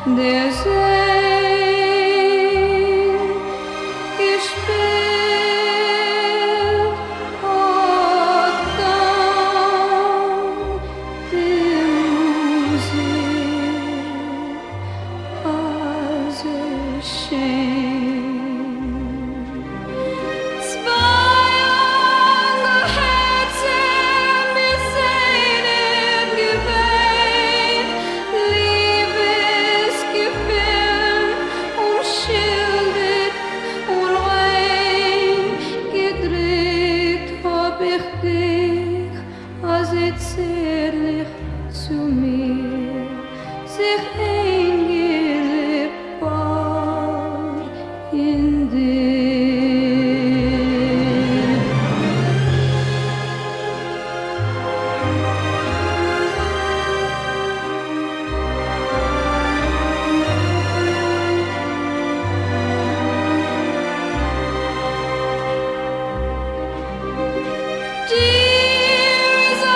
der See gespielt hat dann die Musik als schön. Zwei Herzen mit Seelen geweint, Liebesgefühl umschildert und rein gedrückt hab ich dich, als zärtlich zu mir sich eingelebt war in dir. Dear, as I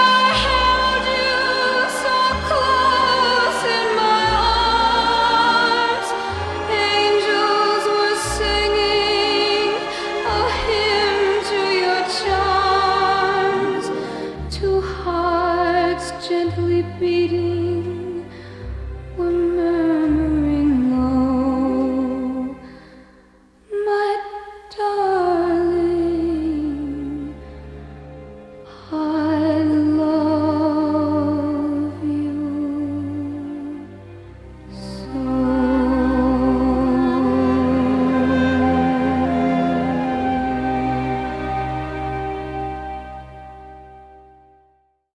held you so close in my arms, angels were singing a hymn to your charms. Two hearts gently beating were murmuring